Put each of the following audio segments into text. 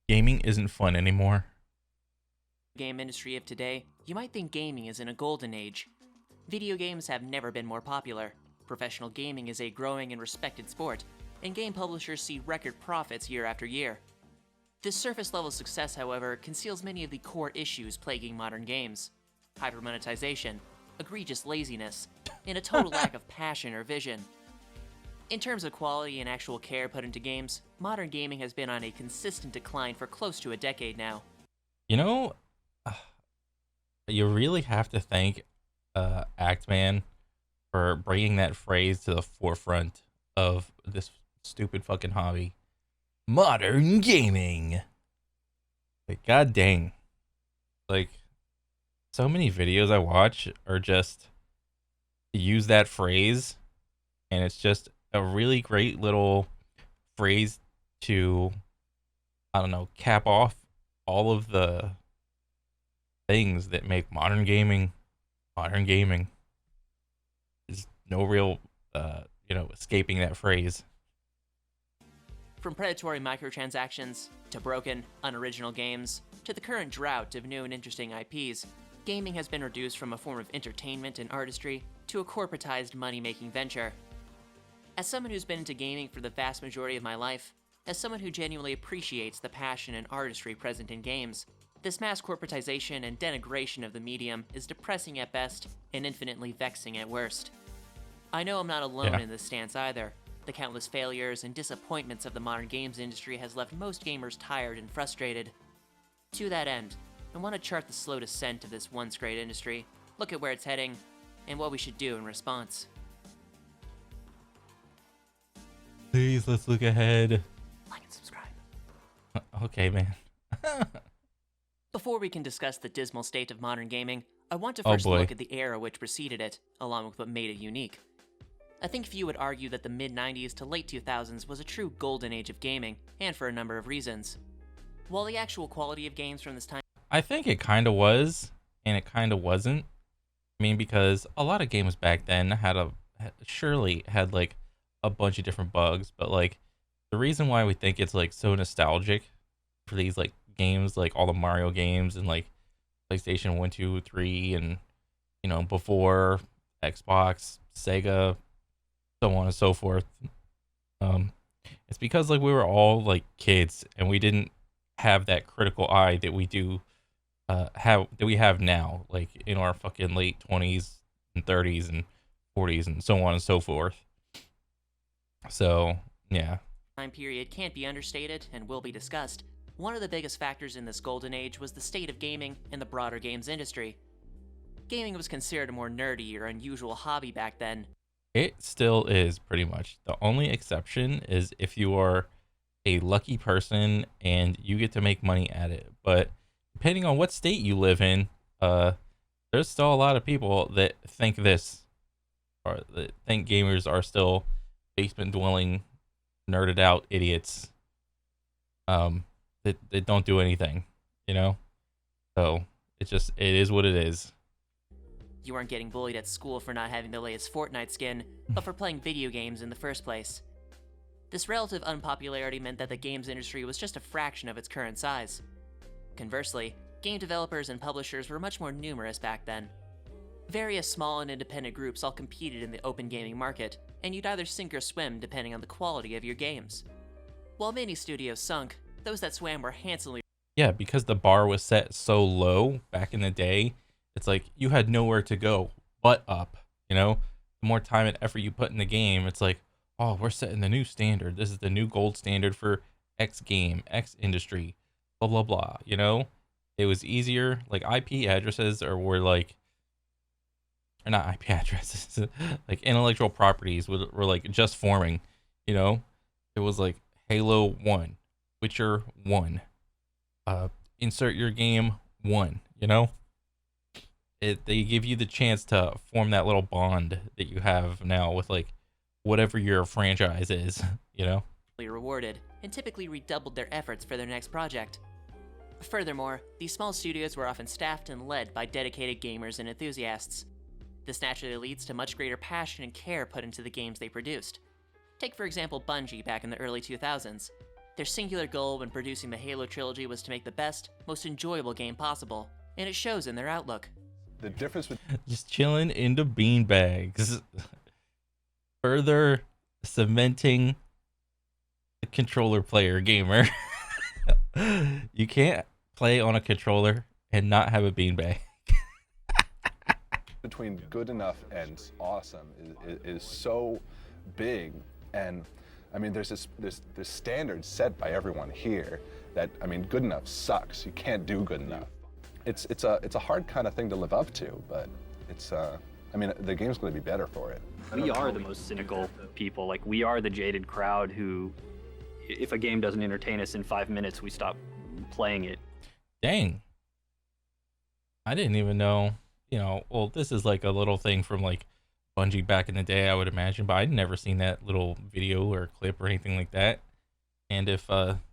Gaming isn't fun anymore. Game industry of today, you might think gaming is in a golden age. Video games have never been more popular. Professional gaming is a growing and respected sport, and game publishers see record profits year after year. This surface level success, however, conceals many of the core issues plaguing modern games: hypermonetization, egregious laziness, and a total lack of passion or vision. In terms of quality and actual care put into games, modern gaming has been on a consistent decline for close to a decade now. You know, you really have to thank Actman for bringing that phrase to the forefront of this stupid fucking hobby. Modern gaming. Like, god dang. Like, so many videos I watch are just use that phrase, and it's just a really great little phrase to, I don't know, cap off all of the things that make modern gaming. There's no real, escaping that phrase. From predatory microtransactions, to broken, unoriginal games, to the current drought of new and interesting IPs, gaming has been reduced from a form of entertainment and artistry to a corporatized money-making venture. As someone who's been into gaming for the vast majority of my life, as someone who genuinely appreciates the passion and artistry present in games, this mass corporatization and denigration of the medium is depressing at best and infinitely vexing at worst. I know I'm not alone Yeah. in this stance either. The countless failures and disappointments of the modern games industry has left most gamers tired and frustrated. To that end, I want to chart the slow descent of this once great industry, look at where it's heading, and what we should do in response. Please, let's look ahead. Like and subscribe. Okay, man. Before we can discuss the dismal state of modern gaming, I want to Oh first boy. look at the era which preceded it, along with what made it unique. I think few would argue that the mid-90s to late 2000s was a true golden age of gaming, and for a number of reasons. While the actual quality of games from this time I think it kind of was, and it kind of wasn't. I mean, because a lot of games back then surely had like a bunch of different bugs, but like the reason why we think it's like so nostalgic for these like games, like all the Mario games and like PlayStation 1, 2, 3, and before Xbox, Sega, so on and so forth. Um, it's because like we were all like kids and we didn't have that critical eye that we have now, like in our fucking late 20s and 30s and 40s and so on and so forth. So yeah. period can't be understated and will be discussed, one of the biggest factors in this golden age was the state of gaming and the broader games industry. Gaming was considered a more nerdy or unusual hobby back then. It still is pretty much. The only exception is if you are a lucky person and you get to make money at it. But depending on what state you live in, there's still a lot of people that think this, or that think gamers are still basement dwelling, nerded out idiots. That don't do anything, you know. So it is what it is. You weren't getting bullied at school for not having the latest Fortnite skin, but for playing video games in the first place. This relative unpopularity meant that the games industry was just a fraction of its current size. Conversely, game developers and publishers were much more numerous back then. Various small and independent groups all competed in the open gaming market, and you'd either sink or swim depending on the quality of your games. While many studios sunk, those that swam were handsomely. Yeah, because the bar was set so low back in the day, it's like you had nowhere to go but up, you know? The more time and effort you put in the game, it's like, oh, we're setting the new standard. This is the new gold standard for X game, X industry, blah, blah, blah, you know? It was easier. Like IP addresses were like, or not IP addresses, like intellectual properties were like just forming, you know? It was like Halo 1, Witcher 1, insert your game 1, you know? They give you the chance to form that little bond that you have now with like whatever your franchise is, you know? Rewarded, and typically redoubled their efforts for their next project. Furthermore, these small studios were often staffed and led by dedicated gamers and enthusiasts. This naturally leads to much greater passion and care put into the games they produced. Take for example Bungie back in the early 2000s. Their singular goal when producing the Halo trilogy was to make the best, most enjoyable game possible, and it shows in their outlook. The difference with Just chilling in the beanbags. Further cementing the controller player gamer. You can't play on a controller and not have a beanbag. between good enough and awesome is so big, and I mean there's this standard set by everyone here that, I mean, good enough sucks. You can't do good enough. It's a hard kind of thing to live up to, but it's I mean, the game's going to be better for it. We are the most cynical people. Like, we are the jaded crowd who, if a game doesn't entertain us in 5 minutes, we stop playing it. Dang. I didn't even know, well, this is like a little thing from like Bungie back in the day, I would imagine, but I'd never seen that little video or clip or anything like that. And if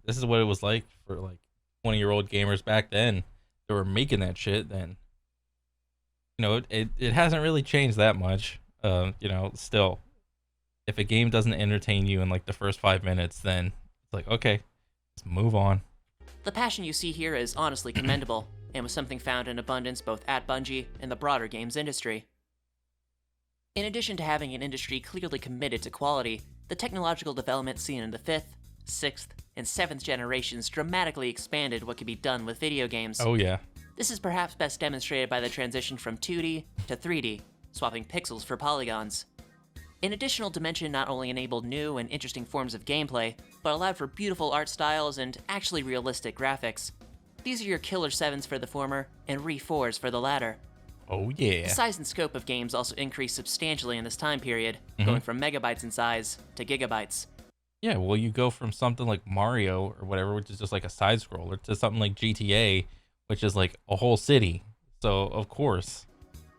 this is what it was like for like 20-year-old gamers back then that were making that shit, then it hasn't really changed that much. Still, if a game doesn't entertain you in like the first 5 minutes, then it's like, okay, let's move on. The passion you see here is honestly commendable, and was something found in abundance both at Bungie and the broader games industry. In addition to having an industry clearly committed to quality, the technological development seen in the 5th, 6th, and 7th generations dramatically expanded what could be done with video games. Oh yeah. This is perhaps best demonstrated by the transition from 2D to 3D, swapping pixels for polygons. An additional dimension not only enabled new and interesting forms of gameplay, but allowed for beautiful art styles and actually realistic graphics. These are your Killer 7s for the former, and Re-4s for the latter. Oh yeah. The size and scope of games also increased substantially in this time period, going from megabytes in size to gigabytes. Yeah, well, you go from something like Mario or whatever, which is just like a side scroller, to something like GTA, which is like a whole city. So, of course.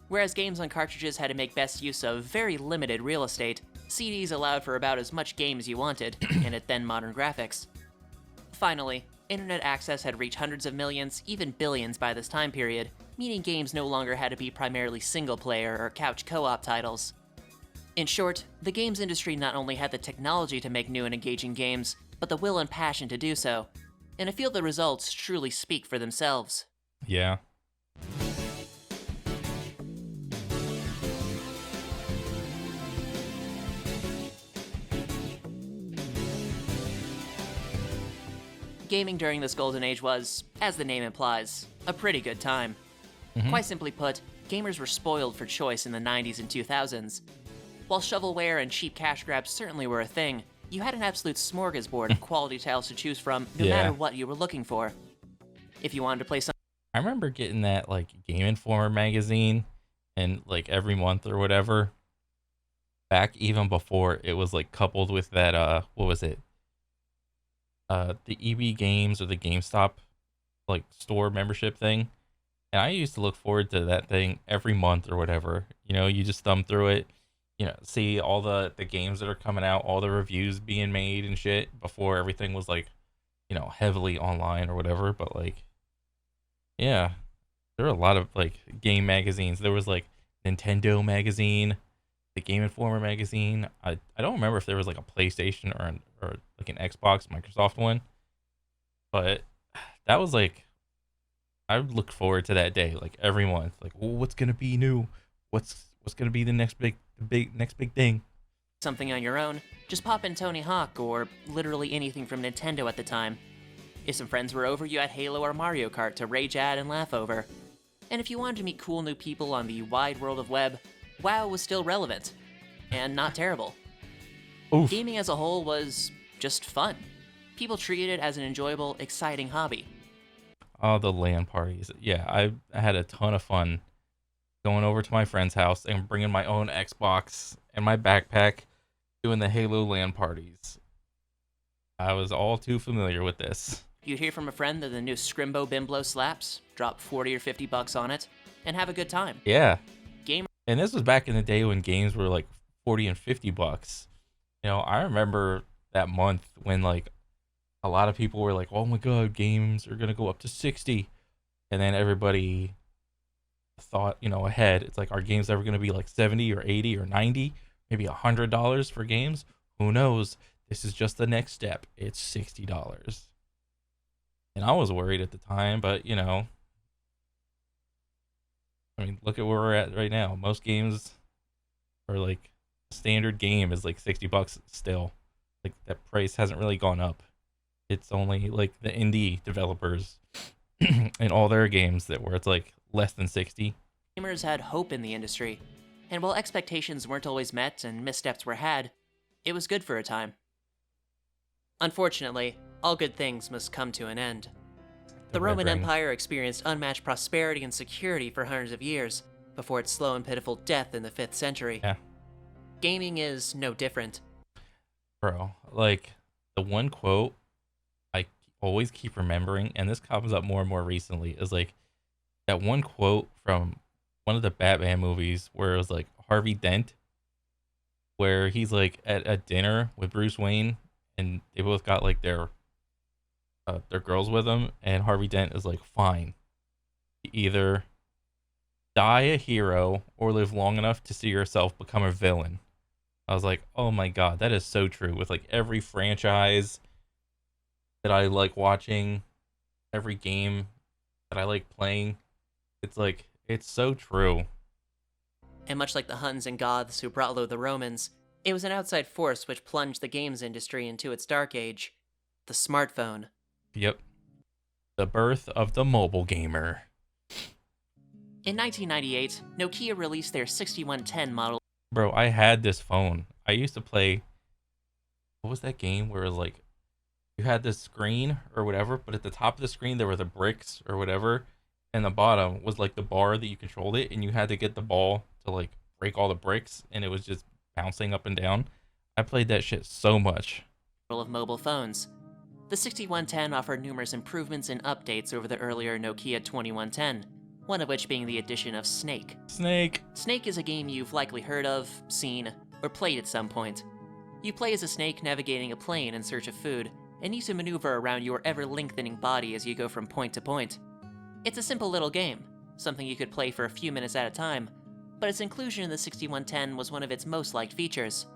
Whereas games on cartridges had to make best use of very limited real estate, CDs allowed for about as much game as you wanted, and at then modern graphics. Finally, internet access had reached hundreds of millions, even billions by this time period, meaning games no longer had to be primarily single-player or couch co-op titles. In short, the games industry not only had the technology to make new and engaging games, but the will and passion to do so. And I feel the results truly speak for themselves. Yeah. Gaming during this golden age was, as the name implies, a pretty good time. Quite simply put, gamers were spoiled for choice in the 90s and 2000s. While shovelware and cheap cash grabs certainly were a thing, you had an absolute smorgasbord of quality titles to choose from, no matter what you were looking for. If you wanted to play something, I remember getting that like Game Informer magazine, and like every month or whatever, back even before it was like coupled with that what was it? The EB Games or the GameStop like store membership thing. And I used to look forward to that thing every month or whatever. You just thumb through it, see all the games that are coming out, all the reviews being made and shit before everything was like, heavily online or whatever. But like, yeah, there were a lot of like game magazines. There was like Nintendo magazine, the Game Informer magazine. I don't remember if there was like a PlayStation or like an Xbox, Microsoft one. But that was like, I looked forward to that day like every month. Like, oh, what's gonna be new? What's gonna be the next big thing? something on your own, just pop in Tony Hawk or literally anything from Nintendo at the time. If some friends were over, you had Halo or Mario Kart to rage at and laugh over. And if you wanted to meet cool new people on the wide world of web, WoW was still relevant. And not terrible. Oof. Gaming as a whole was just fun. People treated it as an enjoyable, exciting hobby. Oh, the LAN parties. Yeah, I had a ton of fun going over to my friend's house and bringing my own Xbox and my backpack, doing the Halo LAN parties. I was all too familiar with this. You'd hear from a friend that the new Scrimbo Bimblo slaps, drop 40 or 50 bucks on it, and have a good time. Yeah. Gamer. And this was back in the day when games were like 40 and 50 bucks. I remember that month when like a lot of people were like, oh my god, games are gonna go up to 60. And then everybody thought, ahead. It's like, are games ever gonna be like 70 or 80 or 90, maybe $100 for games? Who knows? This is just the next step. It's $60. And I was worried at the time, but you know, I mean, look at where we're at right now. Most games are like standard game is like $60 still. Like that price hasn't really gone up. It's only like the indie developers and all their games that where it's like less than 60. Gamers had hope in the industry, and while expectations weren't always met and missteps were had, it was good for a time. Unfortunately, all good things must come to an end. The Roman Empire experienced unmatched prosperity and security for hundreds of years before its slow and pitiful death in the 5th century. Yeah. Gaming is no different. Bro, like the one quote I always keep remembering, and this comes up more and more recently, is like that one quote from one of the Batman movies where it was like Harvey Dent, where he's like at a dinner with Bruce Wayne and they both got like their girls with them, and Harvey Dent is like, fine, either die a hero or live long enough to see yourself become a villain. I was like, oh my god, that is so true. With like every franchise that I like watching, every game that I like playing, it's like, it's so true. And much like the Huns and Goths who brought low the Romans, it was an outside force which plunged the games industry into its dark age, the smartphone. Yep. The birth of the mobile gamer. In 1998, Nokia released their 6110 model. Bro, I had this phone. I used to play, what was that game where it was like, you had this screen or whatever, but at the top of the screen there were the bricks or whatever, and the bottom was like the bar that you controlled it, and you had to get the ball to like break all the bricks, and it was just bouncing up and down. I played that shit so much. Of mobile phones. The 6110 offered numerous improvements and updates over the earlier Nokia 2110, one of which being the addition of Snake. Snake is a game you've likely heard of, seen, or played at some point. You play as a snake navigating a plane in search of food, and need to maneuver around your ever-lengthening body as you go from point to point. It's a simple little game, something you could play for a few minutes at a time, but its inclusion in the 6110 was one of its most liked features.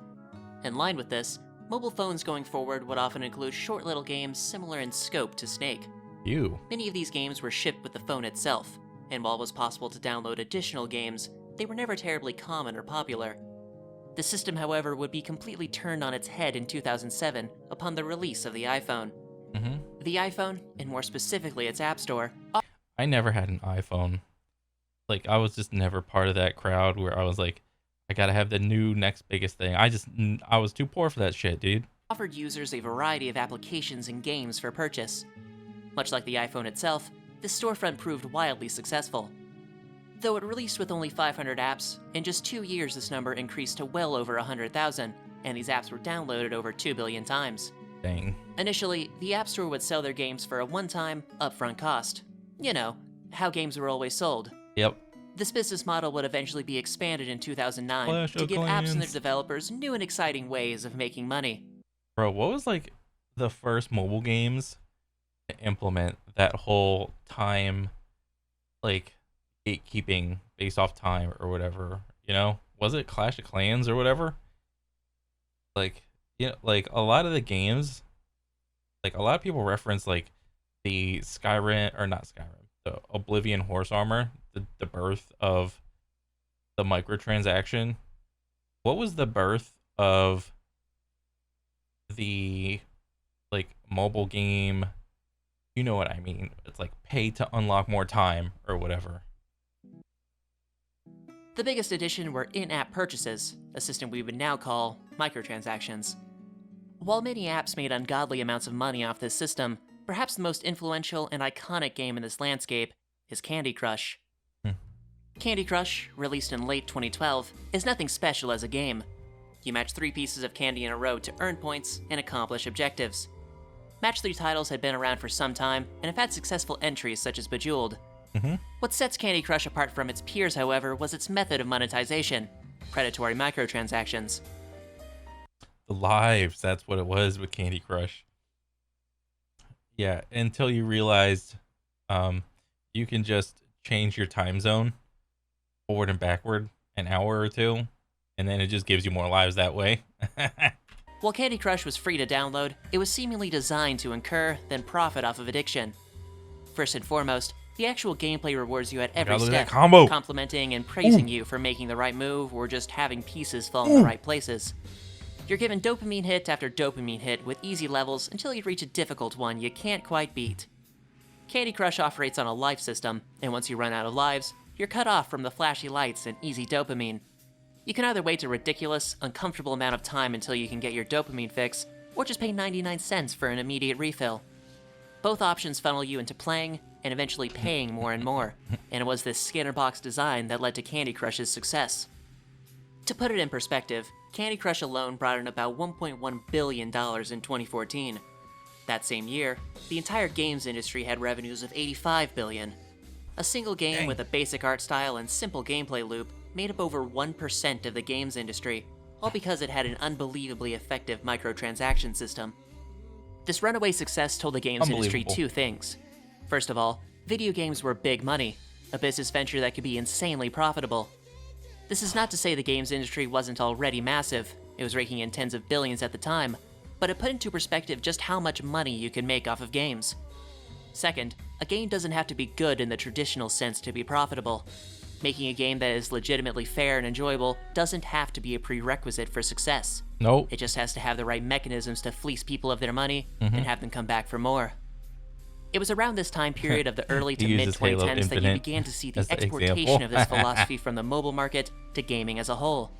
In line with this, mobile phones going forward would often include short little games similar in scope to Snake. Many of these games were shipped with the phone itself, and while it was possible to download additional games, they were never terribly common or popular. The system, however, would be completely turned on its head in 2007 upon the release of the iPhone. The iPhone, and more specifically its App Store... I never had an iPhone. Like, I was just never part of that crowd where I was like, I gotta have the new next biggest thing. I was too poor for that shit, dude. Offered users a variety of applications and games for purchase. Much like the iPhone itself, this storefront proved wildly successful. Though it released with only 500 apps, in just 2 years this number increased to well over 100,000, and these apps were downloaded over 2 billion times. Dang. Initially, the App Store would sell their games for a one-time, upfront cost. You know, how games were always sold. Yep. This business model would eventually be expanded in 2009 Clash to of give apps Clans. and their developers new and exciting ways of making money. Bro, what was like the first mobile games to implement that whole time, like gatekeeping based off time or whatever? You know, was it Clash of Clans or whatever? Like, you know, like a lot of the games, like a lot of people reference like the Skyrim or not Skyrim, the Oblivion horse armor, the birth of the microtransaction. What was the birth of the like mobile game? You know what I mean? It's like pay to unlock more time or whatever. The biggest addition were in-app purchases, a system we would now call microtransactions. While many apps made ungodly amounts of money off this system, perhaps the most influential and iconic game in this landscape is Candy Crush. Candy Crush, released in late 2012, is nothing special as a game. You match 3 pieces of candy in a row to earn points and accomplish objectives. Match 3 titles had been around for some time and have had successful entries such as Bejeweled. What sets Candy Crush apart from its peers, however, was its method of monetization: predatory microtransactions. The lives, that's what it was with Candy Crush. Yeah, until you realized you can just change your time zone forward and backward an hour or two, and then it just gives you more lives that way. While Candy Crush was free to download, it was seemingly designed to incur, then profit off of addiction. First and foremost, the actual gameplay rewards you at every God, look at that step, combo. complimenting and praising you for making the right move or just having pieces fall in the right places. You're given dopamine hit after dopamine hit with easy levels until you reach a difficult one you can't quite beat. Candy Crush operates on a life system, and once you run out of lives, you're cut off from the flashy lights and easy dopamine. You can either wait a ridiculous, uncomfortable amount of time until you can get your dopamine fix, or just pay 99 cents for an immediate refill. Both options funnel you into playing, and eventually paying more and more, and it was this scanner box design that led to Candy Crush's success. To put it in perspective, Candy Crush alone brought in about $1.1 billion in 2014. That same year, the entire games industry had revenues of $85 billion. A single game with a basic art style and simple gameplay loop made up over 1% of the games industry, all because it had an unbelievably effective microtransaction system. This runaway success told the games industry two things. First of all, video games were big money, a business venture that could be insanely profitable. This is not to say the games industry wasn't already massive, it was raking in tens of billions at the time, but it put into perspective just how much money you can make off of games. Second, a game doesn't have to be good in the traditional sense to be profitable. Making a game that is legitimately fair and enjoyable doesn't have to be a prerequisite for success. Nope. It just has to have the right mechanisms to fleece people of their money and have them come back for more. It was around this time period of the early to mid-2010s that you began to see the exportation of this philosophy from the mobile market to gaming as a whole.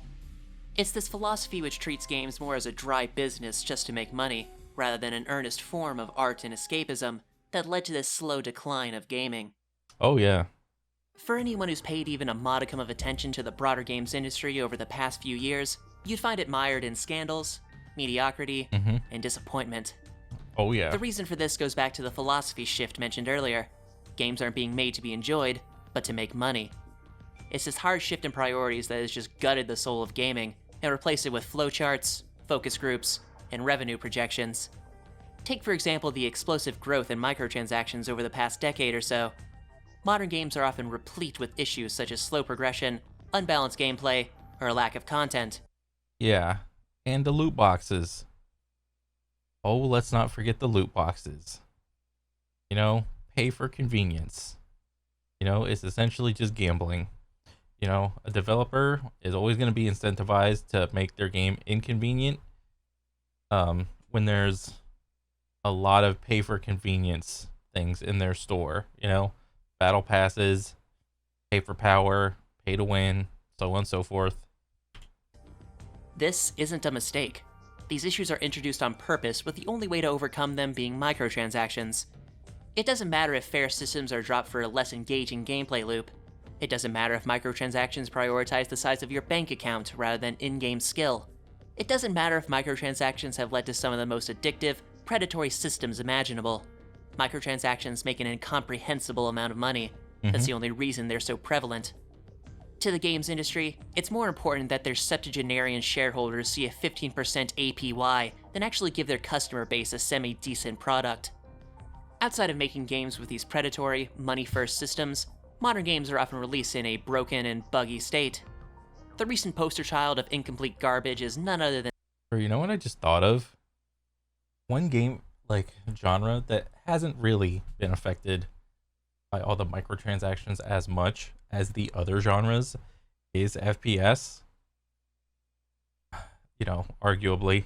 It's this philosophy which treats games more as a dry business just to make money, rather than an earnest form of art and escapism, that led to this slow decline of gaming. Oh, yeah. For anyone who's paid even a modicum of attention to the broader games industry over the past few years, you'd find it mired in scandals, mediocrity, and disappointment. Oh, yeah. The reason for this goes back to the philosophy shift mentioned earlier. Games aren't being made to be enjoyed, but to make money. It's this hard shift in priorities that has just gutted the soul of gaming and replaced it with flowcharts, focus groups, and revenue projections. Take, for example, the explosive growth in microtransactions over the past decade or so. Modern games are often replete with issues such as slow progression, unbalanced gameplay, or a lack of content. Yeah. And the loot boxes. Oh, let's not forget the loot boxes. You know, pay for convenience. You know, it's essentially just gambling. You know, a developer is always going to be incentivized to make their game inconvenient when there's a lot of pay for convenience things in their store. You know, battle passes, pay for power, pay to win, so on and so forth. This isn't a mistake. These issues are introduced on purpose, with the only way to overcome them being microtransactions. It doesn't matter if fair systems are dropped for a less engaging gameplay loop. It doesn't matter if microtransactions prioritize the size of your bank account rather than in-game skill. It doesn't matter if microtransactions have led to some of the most addictive, predatory systems imaginable. Microtransactions make an incomprehensible amount of money. That's the only reason they're so prevalent. To the games industry, it's more important that their septuagenarian shareholders see a 15% APY than actually give their customer base a semi-decent product. Outside of making games with these predatory, money-first systems, modern games are often released in a broken and buggy state. The recent poster child of incomplete garbage is none other than... Or you know what I just thought of? One game, genre that hasn't really been affected by all the microtransactions as much as the other genres is FPS. You know, arguably.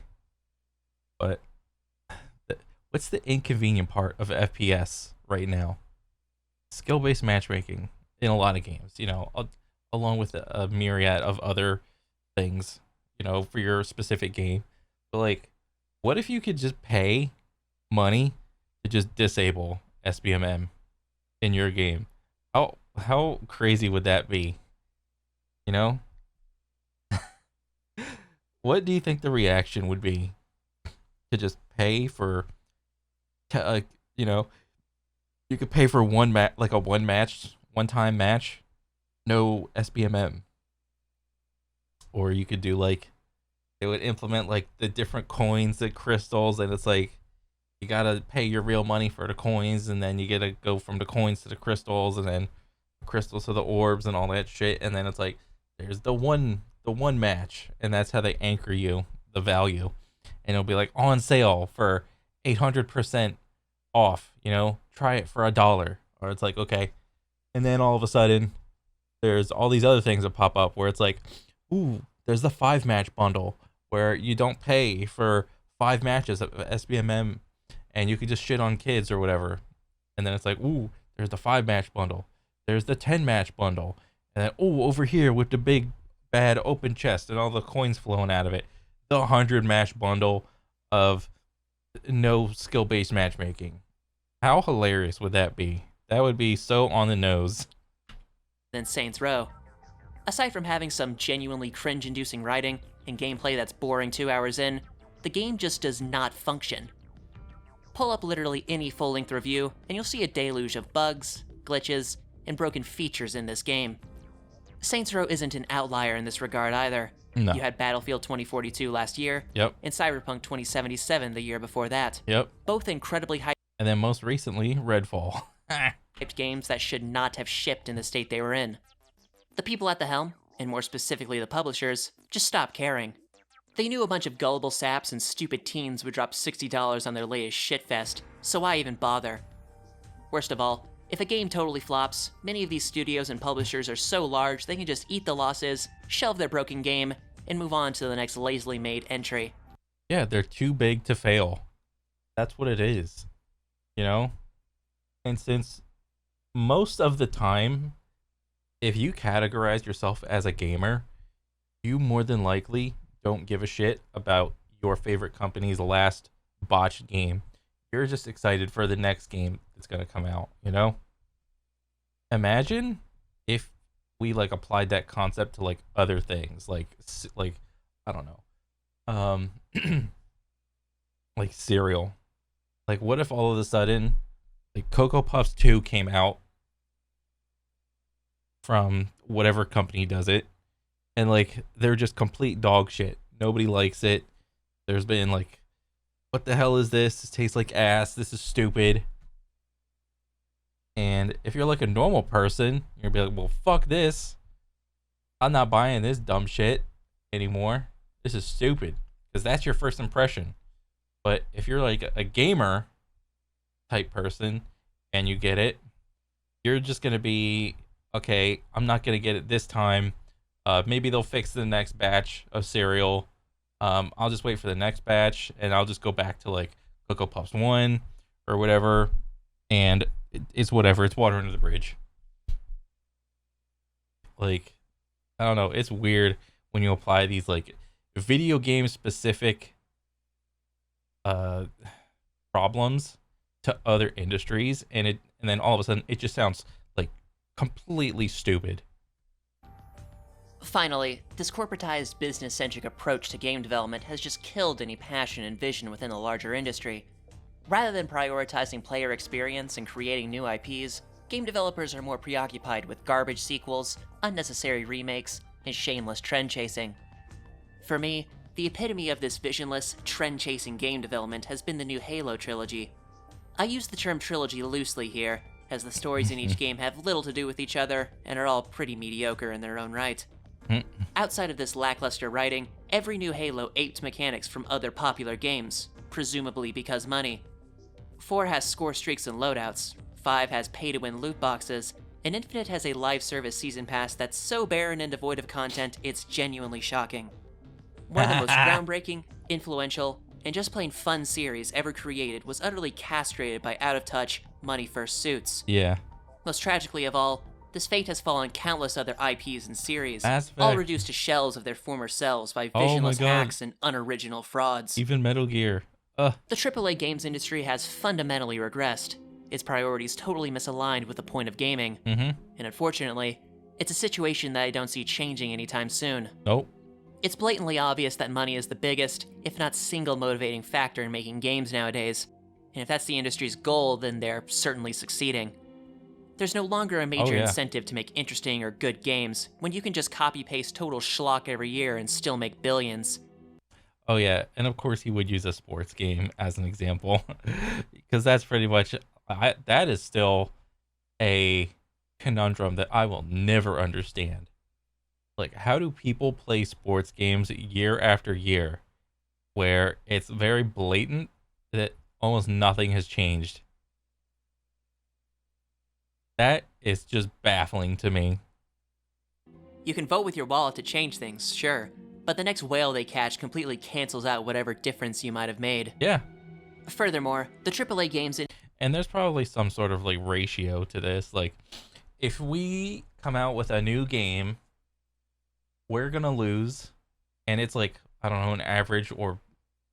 But what's the inconvenient part of FPS right now? Skill-based matchmaking in a lot of games, you know, along with a myriad of other things, you know, for your specific game. But what if you could just pay money to just disable SBMM in your game? How crazy would that be? You know? What do you think the reaction would be to just pay for, you know, you could pay for a one-time match, no SBMM. Or you could do they would implement the different coins, the crystals, and it's you gotta pay your real money for the coins, and then you gotta go from the coins to the crystals, and then crystals to the orbs and all that shit, and then it's there's the one match, and that's how they anchor you the value. and it'll be like on sale for 800% off, try it for $1. Or it's like, okay. And then all of a sudden, there's all these other things that pop up where it's like, ooh, there's the 5-match bundle where you don't pay for 5 matches of SBMM and you can just shit on kids or whatever. And then it's like, ooh, there's the 5-match bundle. There's the 10-match bundle. And then, ooh, over here with the big bad open chest and all the coins flowing out of it, the 100-match bundle of no skill-based matchmaking. How hilarious would that be? That would be so on the nose. Than Saints Row. Aside from having some genuinely cringe-inducing writing and gameplay that's boring 2 hours in, the game just does not function. Pull up literally any full-length review, and you'll see a deluge of bugs, glitches, and broken features in this game. Saints Row isn't an outlier in this regard either. No. You had Battlefield 2042 last year, Yep. and Cyberpunk 2077 the year before that. Yep. Both incredibly hyped And then most recently, Redfall. games that should not have shipped in the state they were in. The people at the helm, and more specifically the publishers, just stopped caring. They knew a bunch of gullible saps and stupid teens would drop $60 on their latest shitfest, so why even bother? Worst of all, if a game totally flops, many of these studios and publishers are so large they can just eat the losses, shelve their broken game, and move on to the next lazily made entry. Yeah, they're too big to fail. That's what it is. And since most of the time, if you categorize yourself as a gamer, you more than likely don't give a shit about your favorite company's last botched game. You're just excited for the next game that's going to come out, Imagine if we applied that concept to other things, like I don't know. Like cereal. What if all of a sudden Cocoa Puffs 2 came out from whatever company does it, and they're just complete dog shit. Nobody likes it. There's been what the hell is this? This tastes like ass. This is stupid. And if you're a normal person, you're gonna be like, well, fuck this. I'm not buying this dumb shit anymore. This is stupid. Because that's your first impression. But if you're a gamer type person and you get it, you're just gonna be, okay, I'm not gonna get it this time. Maybe they'll fix the next batch of cereal. I'll just wait for the next batch and I'll just go back to Cocoa Puffs 1 or whatever. And it's whatever. It's water under the bridge. I don't know. It's weird when you apply these video game specific problems to other industries, and then all of a sudden it just sounds completely stupid. Finally, this corporatized, business-centric approach to game development has just killed any passion and vision within the larger industry. Rather than prioritizing player experience and creating new IPs, game developers are more preoccupied with garbage sequels, unnecessary remakes, and shameless trend-chasing. For me, the epitome of this visionless, trend-chasing game development has been the new Halo trilogy. I use the term trilogy loosely here, as the stories in each game have little to do with each other and are all pretty mediocre in their own right. Outside of this lackluster writing, every new Halo aped mechanics from other popular games, presumably because money. 4 has score streaks and loadouts, 5 has pay-to-win loot boxes, and Infinite has a live service season pass that's so barren and devoid of content it's genuinely shocking. One of the most groundbreaking, influential, and just plain fun series ever created was utterly castrated by out-of-touch, money-first suits. Yeah. Most tragically of all, this fate has fallen countless other IPs and series, Mass all Effect. reduced to shells of their former selves by Oh my visionless God. hacks and unoriginal frauds. Even Metal Gear. The AAA games industry has fundamentally regressed, its priorities totally misaligned with the point of gaming, and unfortunately, it's a situation that I don't see changing anytime soon. Nope. It's blatantly obvious that money is the biggest, if not single motivating factor in making games nowadays, and if that's the industry's goal, then they're certainly succeeding. There's no longer a major incentive to make interesting or good games, when you can just copy-paste total schlock every year and still make billions. Oh yeah, and of course he would use a sports game as an example, because that's pretty much that is still a conundrum that I will never understand. How do people play sports games year after year where it's very blatant that almost nothing has changed. That is just baffling to me. You can vote with your wallet to change things, sure, but the next whale they catch completely cancels out whatever difference you might have made. Yeah. Furthermore, the AAA games And there's probably some sort of like ratio to this. Like, if we come out with a new game, we're gonna lose, and it's like, I don't know, an average, or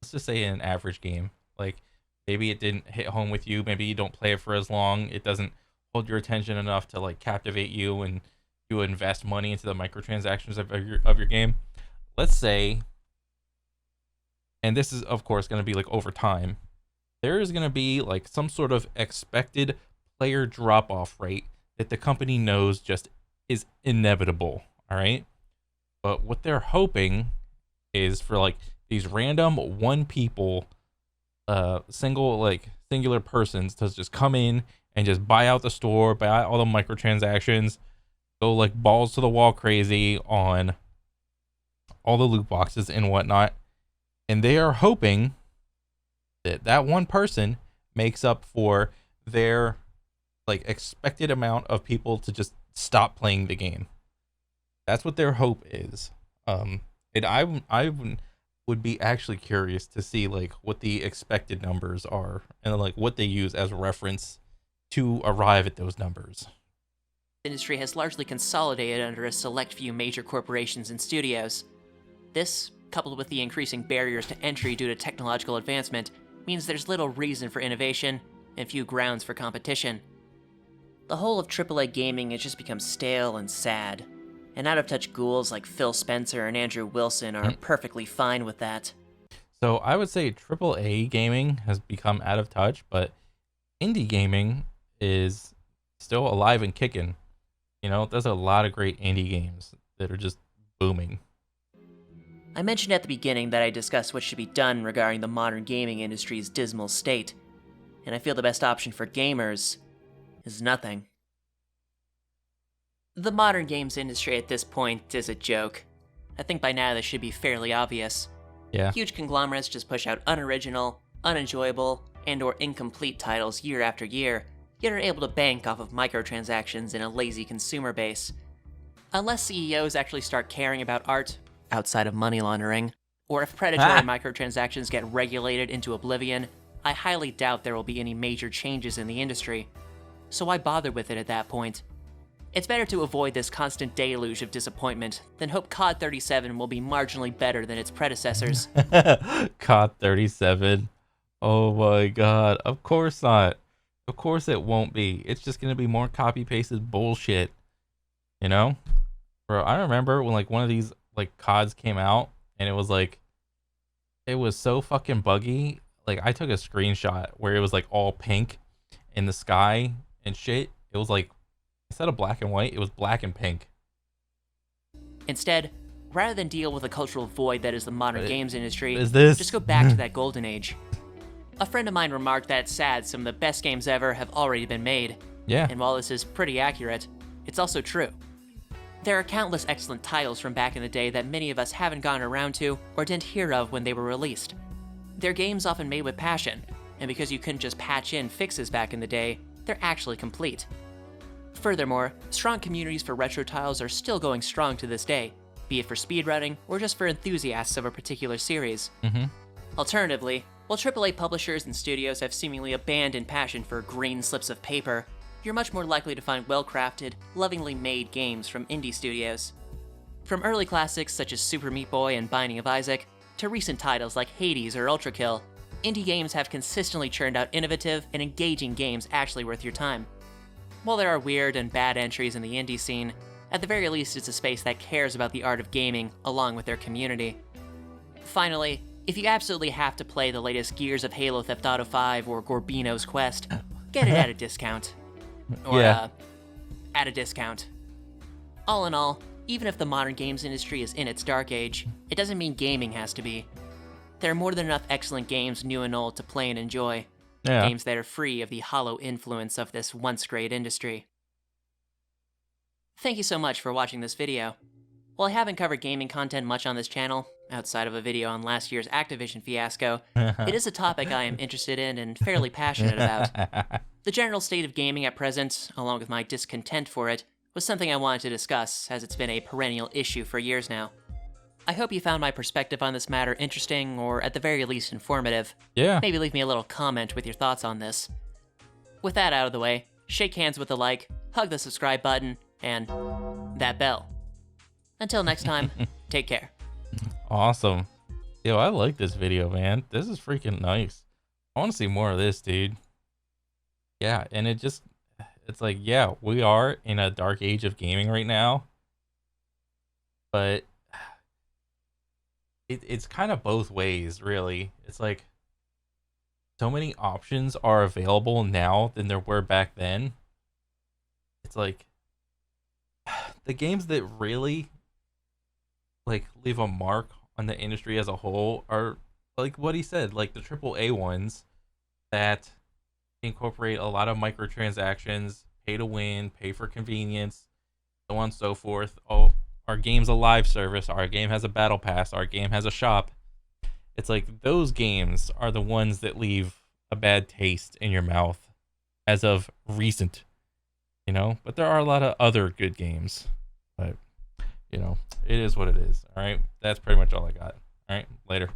let's just say an average game. Like, maybe it didn't hit home with you. Maybe you don't play it for as long. It doesn't hold your attention enough to like captivate you, and you invest money into the microtransactions of your game. Let's say, and this is of course going to be like over time, there is going to be like some sort of expected player drop off rate that the company knows just is inevitable. All right. But what they're hoping is for like these random singular persons to just come in and just buy out the store, buy out all the microtransactions, go like balls to the wall crazy on all the loot boxes and whatnot. And they are hoping that that one person makes up for their like expected amount of people to just stop playing the game. That's what their hope is. And I would be actually curious to see like what the expected numbers are and like what they use as reference to arrive at those numbers. industry has largely consolidated under a select few major corporations and studios. This, coupled with the increasing barriers to entry due to technological advancement, means there's little reason for innovation and few grounds for competition. The whole of AAA gaming has just become stale and sad, and out-of-touch ghouls like Phil Spencer and Andrew Wilson are perfectly fine with that. So I would say AAA gaming has become out of touch, but indie gaming is still alive and kicking. You know, there's a lot of great indie games that are just booming. I mentioned at the beginning that I discussed what should be done regarding the modern gaming industry's dismal state, and I feel the best option for gamers is nothing. The modern games industry at this point is a joke. I think by now this should be fairly obvious. Yeah. Huge conglomerates just push out unoriginal, unenjoyable, and/or incomplete titles year after year, yet are able to bank off of microtransactions and a lazy consumer base. Unless CEOs actually start caring about art, outside of money laundering, or if predatory microtransactions get regulated into oblivion, I highly doubt there will be any major changes in the industry. So why bother with it at that point? It's better to avoid this constant deluge of disappointment than hope COD 37 will be marginally better than its predecessors. COD 37. Oh my god. Of course not. Of course it won't be. It's just going to be more copy pasted bullshit. You know? Bro, I remember when like one of these like CODs came out and it was like, it was so fucking buggy. Like I took a screenshot where it was like all pink in the sky and shit. It was like, instead of black and white, it was black and pink. Instead, rather than deal with the cultural void that is the modern games industry, Is this? just go back to that golden age. A friend of mine remarked that it's sad some of the best games ever have already been made. Yeah. And while this is pretty accurate, it's also true. There are countless excellent titles from back in the day that many of us haven't gotten around to or didn't hear of when they were released. They're games often made with passion, and because you couldn't just patch in fixes back in the day, they're actually complete. Furthermore, strong communities for retro titles are still going strong to this day, be it for speedrunning or just for enthusiasts of a particular series. Alternatively, while AAA publishers and studios have seemingly abandoned passion for green slips of paper, you're much more likely to find well-crafted, lovingly made games from indie studios. From early classics such as Super Meat Boy and Binding of Isaac, to recent titles like Hades or Ultra Kill, indie games have consistently churned out innovative and engaging games actually worth your time. While there are weird and bad entries in the indie scene, at the very least it's a space that cares about the art of gaming along with their community. Finally, if you absolutely have to play the latest Gears of Halo Theft Auto 5 or Gorbino's Quest, get it at a discount. Or, at a discount. All in all, even if the modern games industry is in its dark age, it doesn't mean gaming has to be. There are more than enough excellent games, new and old, to play and enjoy. Yeah. Games that are free of the hollow influence of this once great industry. Thank you so much for watching this video. While I haven't covered gaming content much on this channel, outside of a video on last year's Activision fiasco, it is a topic I am interested in and fairly passionate about. The general state of gaming at present, along with my discontent for it, was something I wanted to discuss, as it's been a perennial issue for years now. I hope you found my perspective on this matter interesting, or at the very least informative. Yeah. Maybe leave me a little comment with your thoughts on this. With that out of the way, shake hands with the like, hug the subscribe button, and that bell. Until next time, take care. Awesome. Yo, I like this video, man. This is freaking nice. I want to see more of this, dude. Yeah, and it's like, yeah, we are in a dark age of gaming right now. But it's kind of both ways, really. It's like so many options are available now than there were back then. It's like the games that really like leave a mark on the industry as a whole are like what he said, like the AAA ones that incorporate a lot of microtransactions, pay to win, pay for convenience, so on and so forth. Oh, our game's a live service, our game has a battle pass, our game has a shop. It's like those games are the ones that leave a bad taste in your mouth as of recent, you know? But there are a lot of other good games. But, you know, it is what it is. All right. That's pretty much all I got. All right. Later.